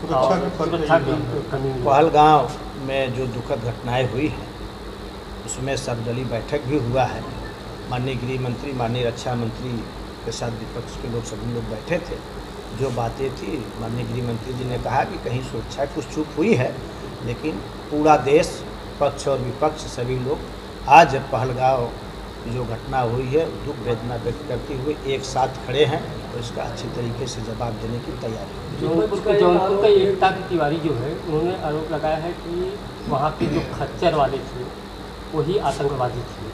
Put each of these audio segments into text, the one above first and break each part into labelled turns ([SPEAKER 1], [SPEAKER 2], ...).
[SPEAKER 1] सुरक्षा की कमी।
[SPEAKER 2] पहलगाम में जो दुखद घटनाएं हुई हैं उसमें सर्वदलीय बैठक भी हुआ है। माननीय गृह मंत्री, माननीय रक्षा मंत्री के साथ विपक्ष के लोग सभी लोग बैठे थे। जो बातें थी माननीय गृह मंत्री जी ने कहा कि कहीं सुरक्षा कुछ चूक हुई है, लेकिन पूरा देश, पक्ष और विपक्ष सभी लोग आज पहलगाम जो घटना हुई है दुख वेदना व्यक्त करते हुए एक साथ खड़े हैं और इसका अच्छी तरीके से जवाब देने की तैयारी।
[SPEAKER 1] जौनपुर का एकता तिवारी जो है उन्होंने आरोप लगाया है कि वहाँ के जो खच्चर वाले थे वही आतंकवादी थे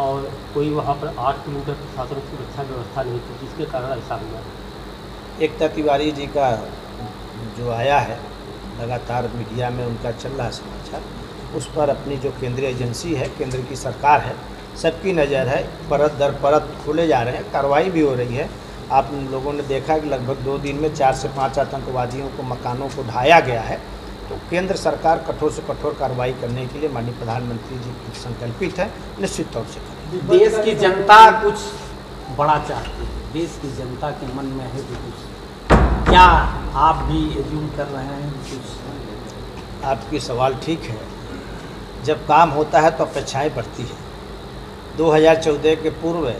[SPEAKER 1] और कोई वहाँ पर 8 किलोमीटर प्रशासन सुरक्षा व्यवस्था नहीं थी, जिसके कारण ऐसा हुआ।
[SPEAKER 2] एकता तिवारी जी का जो आया है लगातार मीडिया में उनका चल रहा समाचार, उस पर अपनी जो केंद्रीय एजेंसी है, केंद्र की सरकार है, सबकी नज़र है। परत दर परत खोले जा रहे हैं, कार्रवाई भी हो रही है। आप लोगों ने देखा कि लगभग 2 दिन में 4 से 5 आतंकवादियों को, मकानों को ढाया गया है। तो केंद्र सरकार कठोर से कठोर कार्रवाई करने के लिए माननीय प्रधानमंत्री जी संकल्पित है, निश्चित तौर से करेंगे।
[SPEAKER 3] देश की जनता कुछ बड़ा चाहती है, देश की जनता के मन में है कि कुछ, क्या आप भी एज्यूम कर रहे हैं कुछ?
[SPEAKER 2] आपकी सवाल ठीक है। जब काम होता है तो अपेक्षाएं बढ़ती है। 2014 के पूर्व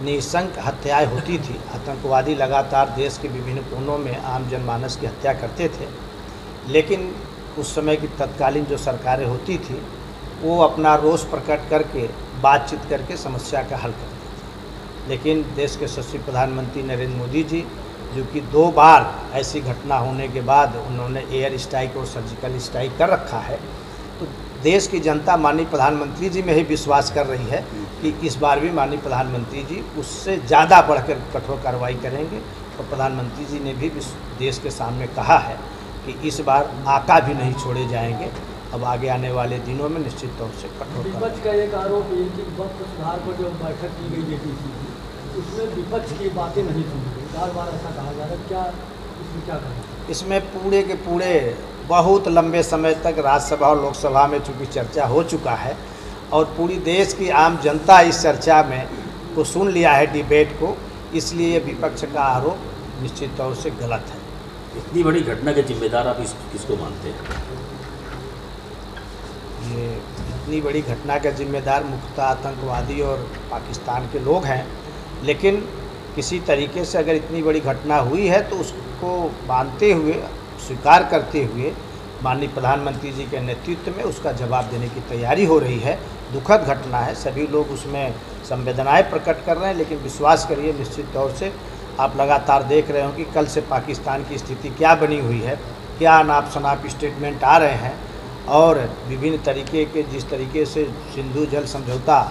[SPEAKER 2] निशंक हत्याएं होती थी। आतंकवादी लगातार देश के विभिन्न कोनों में आम जनमानस की हत्या करते थे, लेकिन उस समय की तत्कालीन जो सरकारें होती थी वो अपना रोष प्रकट करके, बातचीत करके समस्या का हल करती थी। लेकिन देश के यशस्वी प्रधानमंत्री नरेंद्र मोदी जी, जो कि 2 बार ऐसी घटना होने के बाद उन्होंने एयर स्ट्राइक और सर्जिकल स्ट्राइक कर रखा है, तो देश की जनता माननीय प्रधानमंत्री जी में ही विश्वास कर रही है कि इस बार भी माननीय प्रधानमंत्री जी उससे ज़्यादा बढ़कर कठोर कार्रवाई करेंगे। और प्रधानमंत्री जी ने भी देश के सामने कहा है कि इस बार आका भी नहीं छोड़े जाएंगे। अब आगे आने वाले दिनों में निश्चित तौर से कठोर।
[SPEAKER 4] विपक्ष का एक आरोप ये कि वक्त सुधार पर जो बैठक की गई जेपीसी की, उसमें विपक्ष की बातें नहीं सुनी गई, बार ऐसा कहा जा रहा है, क्या इसमें क्या करें?
[SPEAKER 2] इसमें पूरे के पूरे बहुत लंबे समय तक राज्यसभा और लोकसभा में चूँकि चर्चा हो चुका है और पूरी देश की आम जनता इस चर्चा में को सुन लिया है, डिबेट को, इसलिए विपक्ष का आरोप निश्चित तौर से गलत है।
[SPEAKER 5] इतनी बड़ी घटना के जिम्मेदार आप किसको मानते हैं?
[SPEAKER 2] ये इतनी बड़ी घटना के जिम्मेदार मुख्यतः आतंकवादी और पाकिस्तान के लोग हैं, लेकिन किसी तरीके से अगर इतनी बड़ी घटना हुई है तो उसको मानते हुए, स्वीकार करते हुए माननीय प्रधानमंत्री जी के नेतृत्व में उसका जवाब देने की तैयारी हो रही है। दुखद घटना है, सभी लोग उसमें संवेदनाएं प्रकट कर रहे हैं, लेकिन विश्वास करिए निश्चित तौर से आप लगातार देख रहे हो कि कल से पाकिस्तान की स्थिति क्या बनी हुई है, क्या अनाप शनाप स्टेटमेंट आ रहे हैं और विभिन्न तरीके के, जिस तरीके से सिंधु जल समझौता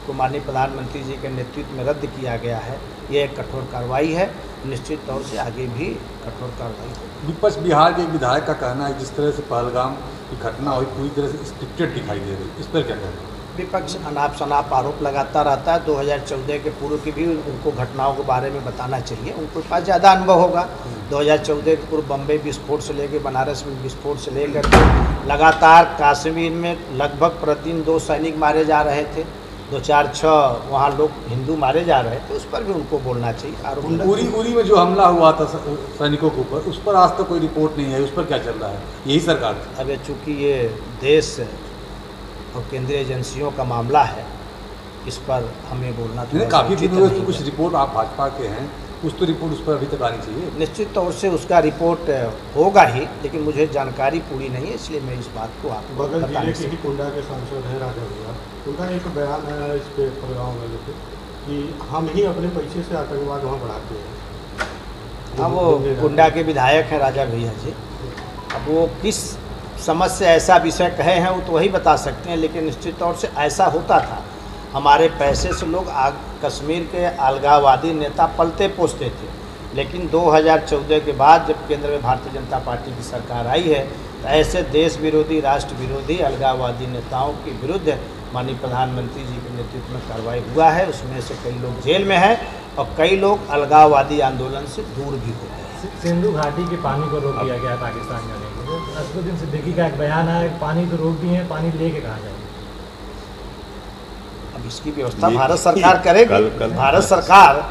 [SPEAKER 2] को माननीय प्रधानमंत्री जी के नेतृत्व में रद्द किया गया है, ये एक कठोर कार्रवाई है। निश्चित तौर से आगे भी कठोर कार्रवाई होगी।
[SPEAKER 6] विपक्ष बिहार के एक विधायक का कहना है जिस तरह से पहलगाम की घटना हुई पूरी तरह से स्क्रिप्टेड दिखाई दे रही है, इस पर क्या कहना है?
[SPEAKER 2] विपक्ष अनाप शनाप आरोप लगाता रहता है। 2014 के पूर्व की भी उनको घटनाओं के बारे में बताना चाहिए, उनके पास ज़्यादा अनुभव होगा। 2014 के पूर्व बम्बई विस्फोट से लेकर, बनारस में विस्फोट से लेकर लगातार कश्मीर में लगभग प्रतिदिन 2 सैनिक मारे जा रहे थे, 2, 4, 6 वहाँ लोग हिंदू मारे जा रहे थे, उस पर भी उनको बोलना चाहिए।
[SPEAKER 6] उरी में जो हमला हुआ था सैनिकों के ऊपर, उस पर आज तक कोई रिपोर्ट नहीं है, उस पर क्या चल रहा है? यही सरकार।
[SPEAKER 2] अब चूँकि ये देश और केंद्रीय एजेंसियों का मामला है, इस पर हमें बोलना तो
[SPEAKER 6] काफ़ी दिनों से कुछ रिपोर्ट, आप भाजपा के हैं, कुछ तो रिपोर्ट उस पर अभी तक आनी चाहिए।
[SPEAKER 2] निश्चित तौर से उसका रिपोर्ट होगा ही, लेकिन मुझे जानकारी पूरी नहीं है, इसलिए मैं इस बात को आपको
[SPEAKER 7] बगल जिले के ही कुंडा के सांसद हैं राजा भैया, उनका एक बयान है इस पे पहलगाम में लेके कि हम ही अपने पैसे से आतंकवाद वहाँ बढ़ाते हैं।
[SPEAKER 2] हाँ, वो कुंडा के विधायक हैं राजा भैया जी। अब वो किस समझ से ऐसा विषय कहे हैं वो तो वही बता सकते हैं, लेकिन निश्चित तौर से ऐसा होता था। हमारे पैसे से लोग कश्मीर के अलगाववादी नेता पलते पोसते थे, लेकिन 2014 के बाद जब केंद्र में भारतीय जनता पार्टी की सरकार आई है तो ऐसे देश विरोधी, राष्ट्र विरोधी, अलगाववादी नेताओं के विरुद्ध माननीय प्रधानमंत्री जी के नेतृत्व में कार्रवाई हुआ है। उसमें से कई लोग जेल में हैं और कई लोग अलगाववादी आंदोलन से दूर भी हो गए हैं।
[SPEAKER 8] सिंधु घाटी के पानी को रोक दिया गया पाकिस्तान जाने के लिए। असदुद्दीन सिद्दीकी का एक बयान है, पानी तो रोक दिए हैं, पानी लेके कहाँ जाएंगे?
[SPEAKER 2] अब इसकी व्यवस्था भारत सरकार करेगी। भारत सरकार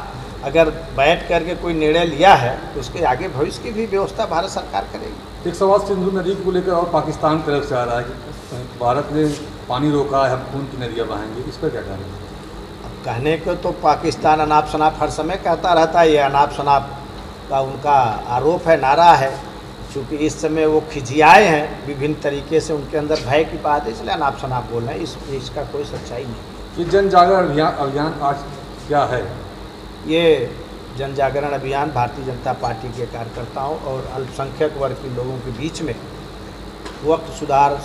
[SPEAKER 2] अगर बैठ करके कोई निर्णय लिया है तो उसके आगे भविष्य की भी व्यवस्था भारत सरकार करेगी।
[SPEAKER 6] एक सवाल सिंधु नदी को लेकर और पाकिस्तान की तरफ से आ रहा है कि भारत ने पानी रोका है, हम खून की नदियाँ बहाएंगे, इस पर क्या कहना है?
[SPEAKER 2] अब कहने को तो पाकिस्तान अनाप शनाप हर समय कहता रहता है, ये अनाप शनाप का उनका आरोप है, नारा है। क्योंकि इस समय वो खिजियाए हैं विभिन्न तरीके से, उनके अंदर भय की बात है, इसलिए अनाप शनाप बोल रहे हैं। इसका कोई सच्चाई नहीं।
[SPEAKER 6] ये जन जागरण अभियान आज क्या है?
[SPEAKER 2] ये जन जागरण अभियान भारतीय जनता पार्टी के कार्यकर्ताओं और अल्पसंख्यक वर्ग के लोगों के बीच में वक्त सुधार